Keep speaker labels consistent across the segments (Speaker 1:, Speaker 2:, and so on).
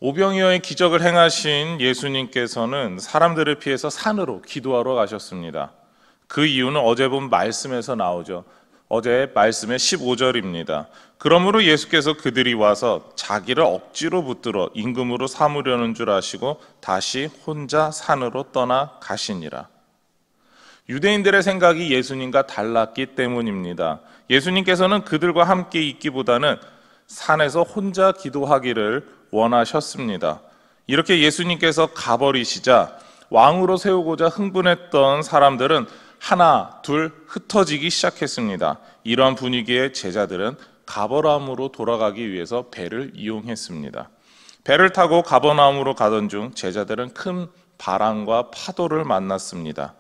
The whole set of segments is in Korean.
Speaker 1: 오병이어의 기적을 행하신 예수님께서는 사람들을 피해서 산으로 기도하러 가셨습니다. 그 이유는 어제 본 말씀에서 나오죠. 어제 말씀의 15절입니다. 그러므로 예수께서 그들이 와서 자기를 억지로 붙들어 임금으로 삼으려는 줄 아시고 다시 혼자 산으로 떠나 가시니라. 유대인들의 생각이 예수님과 달랐기 때문입니다. 예수님께서는 그들과 함께 있기보다는 산에서 혼자 기도하기를 원하셨습니다. 이렇게 예수님께서 가버리시자 왕으로 세우고자 흥분했던 사람들은 하나, 둘 흩어지기 시작했습니다. 이러한 분위기에 제자들은 가버나움으로 돌아가기 위해서 배를 이용했습니다. 배를 타고 가버나움으로 가던 중 제자들은 큰 바람과 파도를 만났습니다.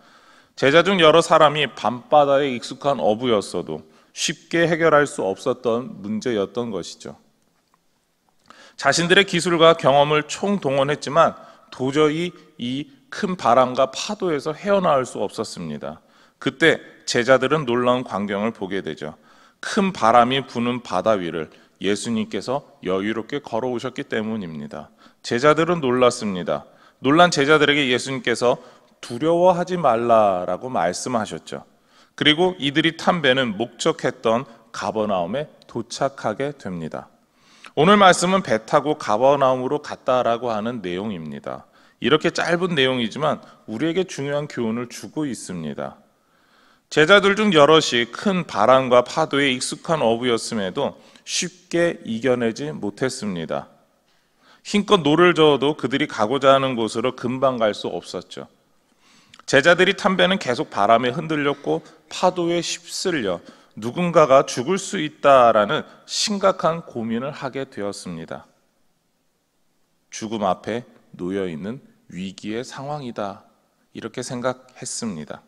Speaker 1: 제자 중 여러 사람이 밤바다에 익숙한 어부였어도 쉽게 해결할 수 없었던 문제였던 것이죠. 자신들의 기술과 경험을 총동원했지만 도저히 이 큰 바람과 파도에서 헤어나올 수 없었습니다. 그때 제자들은 놀라운 광경을 보게 되죠. 큰 바람이 부는 바다 위를 예수님께서 여유롭게 걸어오셨기 때문입니다. 제자들은 놀랐습니다. 놀란 제자들에게 예수님께서 두려워하지 말라라고 말씀하셨죠. 그리고 이들이 탄 배는 목적했던 가버나움에 도착하게 됩니다. 오늘 말씀은 배 타고 가버나움으로 갔다라고 하는 내용입니다. 이렇게 짧은 내용이지만 우리에게 중요한 교훈을 주고 있습니다. 제자들 중 여럿이 큰 바람과 파도에 익숙한 어부였음에도 쉽게 이겨내지 못했습니다. 힘껏 노를 저어도 그들이 가고자 하는 곳으로 금방 갈 수 없었죠. 제자들이 탄 배는 계속 바람에 흔들렸고 파도에 휩쓸려 누군가가 죽을 수 있다라는 심각한 고민을 하게 되었습니다. 죽음 앞에 놓여있는 위기의 상황이다, 이렇게 생각했습니다.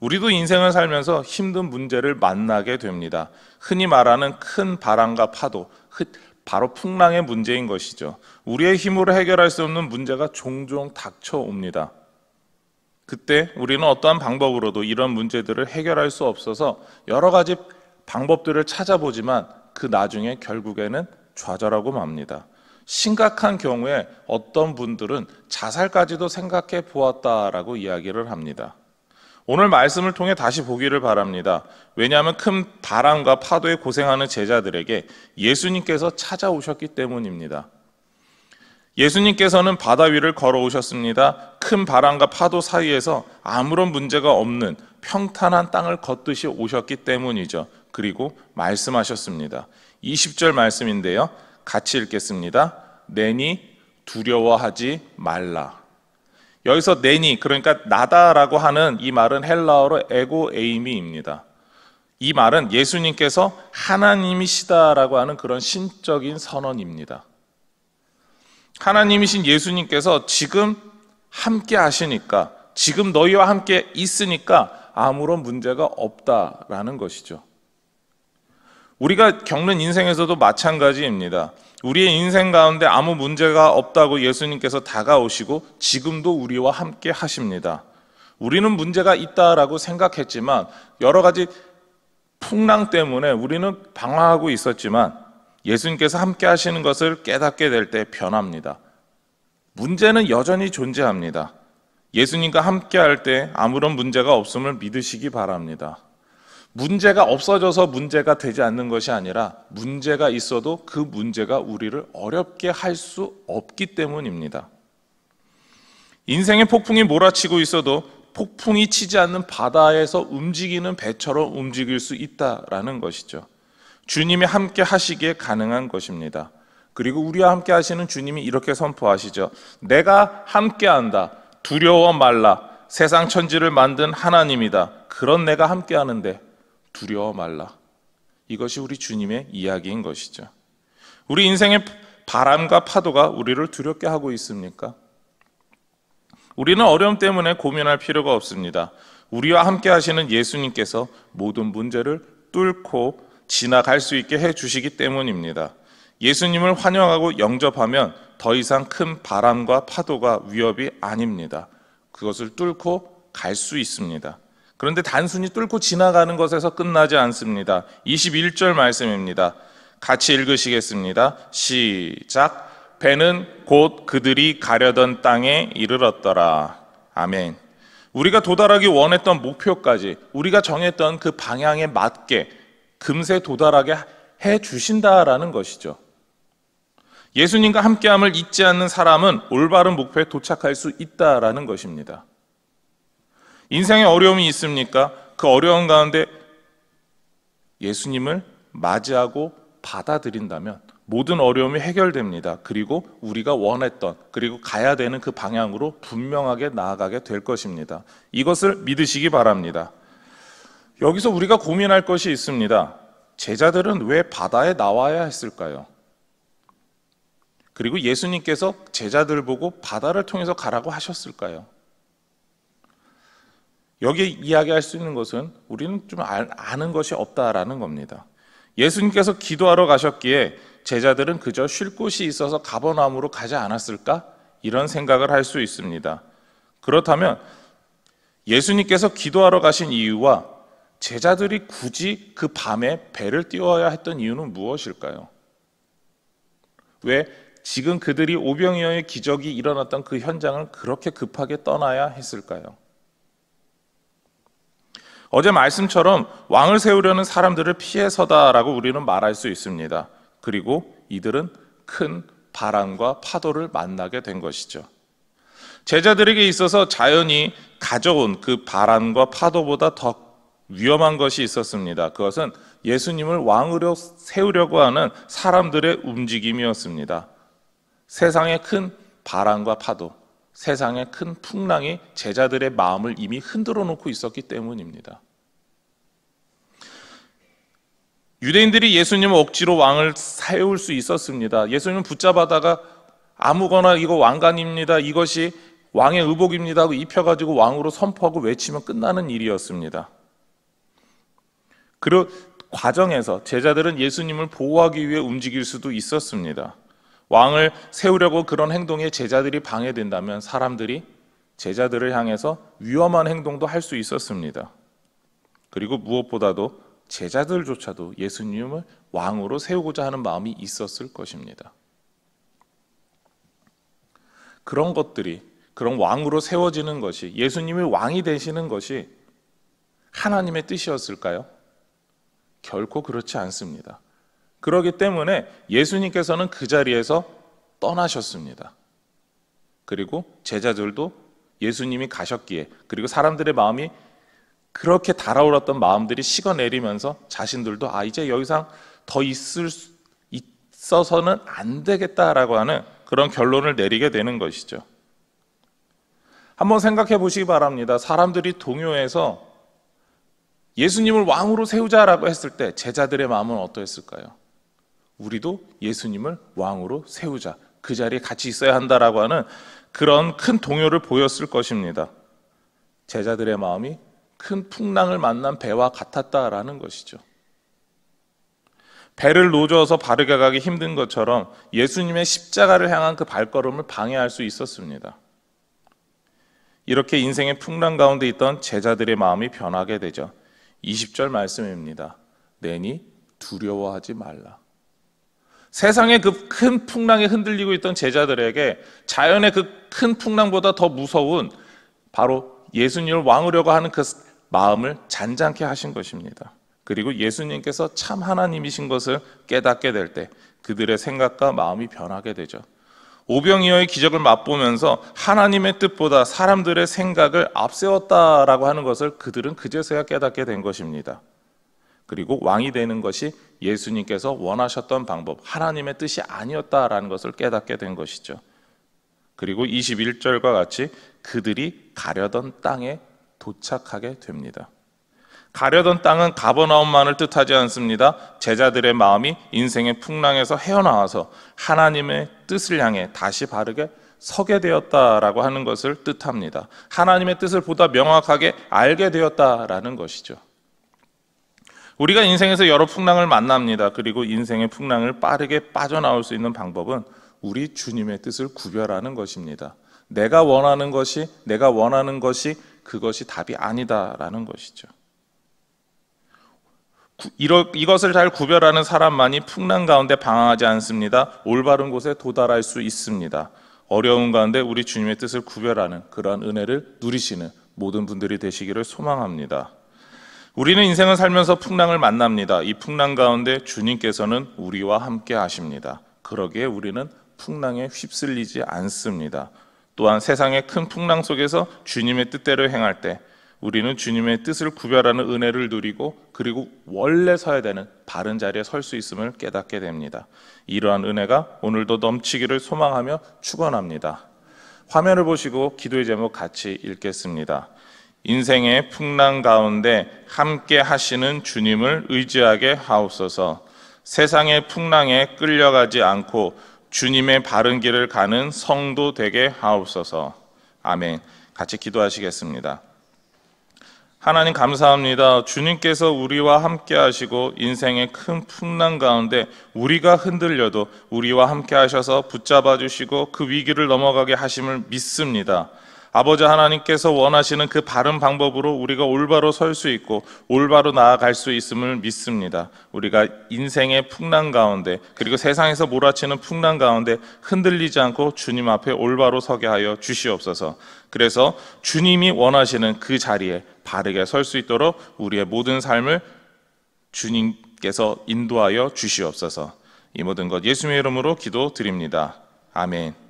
Speaker 1: 우리도 인생을 살면서 힘든 문제를 만나게 됩니다. 흔히 말하는 큰 바람과 파도, 바로 풍랑의 문제인 것이죠. 우리의 힘으로 해결할 수 없는 문제가 종종 닥쳐옵니다. 그때 우리는 어떠한 방법으로도 이런 문제들을 해결할 수 없어서 여러 가지 방법들을 찾아보지만 그 나중에 결국에는 좌절하고 맙니다. 심각한 경우에 어떤 분들은 자살까지도 생각해 보았다라고 이야기를 합니다. 오늘 말씀을 통해 다시 보기를 바랍니다. 왜냐하면 큰 바람과 파도에 고생하는 제자들에게 예수님께서 찾아오셨기 때문입니다. 예수님께서는 바다 위를 걸어오셨습니다. 큰 바람과 파도 사이에서 아무런 문제가 없는 평탄한 땅을 걷듯이 오셨기 때문이죠. 그리고 말씀하셨습니다. 20절 말씀인데요. 같이 읽겠습니다. 내니 두려워하지 말라. 여기서 내니, 그러니까 나다라고 하는 이 말은 헬라어로 에고에이미입니다. 이 말은 예수님께서 하나님이시다라고 하는 그런 신적인 선언입니다. 하나님이신 예수님께서 지금 함께 하시니까, 지금 너희와 함께 있으니까 아무런 문제가 없다라는 것이죠. 우리가 겪는 인생에서도 마찬가지입니다. 우리의 인생 가운데 아무 문제가 없다고 예수님께서 다가오시고 지금도 우리와 함께 하십니다. 우리는 문제가 있다라고 생각했지만 여러 가지 풍랑 때문에 우리는 방황하고 있었지만 예수님께서 함께 하시는 것을 깨닫게 될 때 변합니다. 문제는 여전히 존재합니다. 예수님과 함께 할 때 아무런 문제가 없음을 믿으시기 바랍니다. 문제가 없어져서 문제가 되지 않는 것이 아니라 문제가 있어도 그 문제가 우리를 어렵게 할 수 없기 때문입니다. 인생의 폭풍이 몰아치고 있어도 폭풍이 치지 않는 바다에서 움직이는 배처럼 움직일 수 있다라는 것이죠. 주님이 함께 하시기에 가능한 것입니다. 그리고 우리와 함께 하시는 주님이 이렇게 선포하시죠. 내가 함께한다. 두려워 말라. 세상 천지를 만든 하나님이다. 그런 내가 함께하는데 두려워 말라. 이것이 우리 주님의 이야기인 것이죠. 우리 인생의 바람과 파도가 우리를 두렵게 하고 있습니까? 우리는 어려움 때문에 고민할 필요가 없습니다. 우리와 함께 하시는 예수님께서 모든 문제를 뚫고 지나갈 수 있게 해주시기 때문입니다. 예수님을 환영하고 영접하면 더 이상 큰 바람과 파도가 위협이 아닙니다. 그것을 뚫고 갈 수 있습니다. 그런데 단순히 뚫고 지나가는 것에서 끝나지 않습니다. 21절 말씀입니다. 같이 읽으시겠습니다. 시작. 배는 곧 그들이 가려던 땅에 이르렀더라. 아멘. 우리가 도달하기 원했던 목표까지 우리가 정했던 그 방향에 맞게 금세 도달하게 해 주신다라는 것이죠. 예수님과 함께함을 잊지 않는 사람은 올바른 목표에 도착할 수 있다라는 것입니다. 인생에 어려움이 있습니까? 그 어려움 가운데 예수님을 맞이하고 받아들인다면 모든 어려움이 해결됩니다. 그리고 우리가 원했던, 그리고 가야 되는 그 방향으로 분명하게 나아가게 될 것입니다. 이것을 믿으시기 바랍니다. 여기서 우리가 고민할 것이 있습니다. 제자들은 왜 바다에 나와야 했을까요? 그리고 예수님께서 제자들 보고 바다를 통해서 가라고 하셨을까요? 여기에 이야기할 수 있는 것은 우리는 좀 아는 것이 없다라는 겁니다. 예수님께서 기도하러 가셨기에 제자들은 그저 쉴 곳이 있어서 가버나움으로 가지 않았을까? 이런 생각을 할 수 있습니다. 그렇다면 예수님께서 기도하러 가신 이유와 제자들이 굳이 그 밤에 배를 띄워야 했던 이유는 무엇일까요? 왜 지금 그들이 오병이어의 기적이 일어났던 그 현장을 그렇게 급하게 떠나야 했을까요? 어제 말씀처럼 왕을 세우려는 사람들을 피해서다라고 우리는 말할 수 있습니다. 그리고 이들은 큰 바람과 파도를 만나게 된 것이죠. 제자들에게 있어서 자연이 가져온 그 바람과 파도보다 더 위험한 것이 있었습니다. 그것은 예수님을 왕으로 세우려고 하는 사람들의 움직임이었습니다. 세상의 큰 바람과 파도, 세상의 큰 풍랑이 제자들의 마음을 이미 흔들어 놓고 있었기 때문입니다. 유대인들이 예수님을 억지로 왕을 세울 수 있었습니다. 예수님을 붙잡아다가 아무거나 이거 왕관입니다, 이것이 왕의 의복입니다 하고 입혀가지고 왕으로 선포하고 외치면 끝나는 일이었습니다. 그 과정에서 제자들은 예수님을 보호하기 위해 움직일 수도 있었습니다. 왕을 세우려고 그런 행동에 제자들이 방해된다면 사람들이 제자들을 향해서 위험한 행동도 할 수 있었습니다. 그리고 무엇보다도 제자들조차도 예수님을 왕으로 세우고자 하는 마음이 있었을 것입니다. 그런 것들이, 그런 왕으로 세워지는 것이, 예수님이 왕이 되시는 것이 하나님의 뜻이었을까요? 결코 그렇지 않습니다. 그렇기 때문에 예수님께서는 그 자리에서 떠나셨습니다. 그리고 제자들도 예수님이 가셨기에, 그리고 사람들의 마음이 그렇게 달아올랐던 마음들이 식어내리면서 자신들도 이제 여기서 더 있어서는 안 되겠다라고 하는 그런 결론을 내리게 되는 것이죠. 한번 생각해 보시기 바랍니다. 사람들이 동요해서 예수님을 왕으로 세우자라고 했을 때 제자들의 마음은 어떠했을까요? 우리도 예수님을 왕으로 세우자, 그 자리에 같이 있어야 한다라고 하는 그런 큰 동요를 보였을 것입니다. 제자들의 마음이 큰 풍랑을 만난 배와 같았다라는 것이죠. 배를 노져서 바르게 가기 힘든 것처럼 예수님의 십자가를 향한 그 발걸음을 방해할 수 있었습니다. 이렇게 인생의 풍랑 가운데 있던 제자들의 마음이 변하게 되죠. 20절 말씀입니다. 내니 두려워하지 말라. 세상의 그 큰 풍랑에 흔들리고 있던 제자들에게 자연의 그 큰 풍랑보다 더 무서운 바로 예수님을 왕으려고 하는 그 마음을 잔잔케 하신 것입니다. 그리고 예수님께서 참 하나님이신 것을 깨닫게 될 때 그들의 생각과 마음이 변하게 되죠. 오병이어의 기적을 맛보면서 하나님의 뜻보다 사람들의 생각을 앞세웠다라고 하는 것을 그들은 그제서야 깨닫게 된 것입니다. 그리고 왕이 되는 것이 예수님께서 원하셨던 방법, 하나님의 뜻이 아니었다라는 것을 깨닫게 된 것이죠. 그리고 21절과 같이 그들이 가려던 땅에 도착하게 됩니다. 가려던 땅은 가버나움만을 뜻하지 않습니다. 제자들의 마음이 인생의 풍랑에서 헤어나와서 하나님의 뜻을 향해 다시 바르게 서게 되었다라고 하는 것을 뜻합니다. 하나님의 뜻을 보다 명확하게 알게 되었다라는 것이죠. 우리가 인생에서 여러 풍랑을 만납니다. 그리고 인생의 풍랑을 빠르게 빠져나올 수 있는 방법은 우리 주님의 뜻을 구별하는 것입니다. 내가 원하는 것이 그것이 답이 아니다라는 것이죠. 이것을 잘 구별하는 사람만이 풍랑 가운데 방황하지 않습니다. 올바른 곳에 도달할 수 있습니다. 어려운 가운데 우리 주님의 뜻을 구별하는 그러한 은혜를 누리시는 모든 분들이 되시기를 소망합니다. 우리는 인생을 살면서 풍랑을 만납니다. 이 풍랑 가운데 주님께서는 우리와 함께 하십니다. 그러기에 우리는 풍랑에 휩쓸리지 않습니다. 또한 세상의 큰 풍랑 속에서 주님의 뜻대로 행할 때 우리는 주님의 뜻을 구별하는 은혜를 누리고 그리고 원래 서야 되는 바른 자리에 설 수 있음을 깨닫게 됩니다. 이러한 은혜가 오늘도 넘치기를 소망하며 축원합니다. 화면을 보시고 기도의 제목 같이 읽겠습니다. 인생의 풍랑 가운데 함께 하시는 주님을 의지하게 하옵소서. 세상의 풍랑에 끌려가지 않고 주님의 바른 길을 가는 성도 되게 하옵소서. 아멘. 같이 기도하시겠습니다. 하나님 감사합니다. 주님께서 우리와 함께 하시고 인생의 큰 풍랑 가운데 우리가 흔들려도 우리와 함께 하셔서 붙잡아 주시고 그 위기를 넘어가게 하심을 믿습니다. 아버지 하나님께서 원하시는 그 바른 방법으로 우리가 올바로 설 수 있고 올바로 나아갈 수 있음을 믿습니다. 우리가 인생의 풍랑 가운데 그리고 세상에서 몰아치는 풍랑 가운데 흔들리지 않고 주님 앞에 올바로 서게 하여 주시옵소서. 그래서 주님이 원하시는 그 자리에 바르게 설 수 있도록 우리의 모든 삶을 주님께서 인도하여 주시옵소서. 이 모든 것 예수님의 이름으로 기도드립니다. 아멘.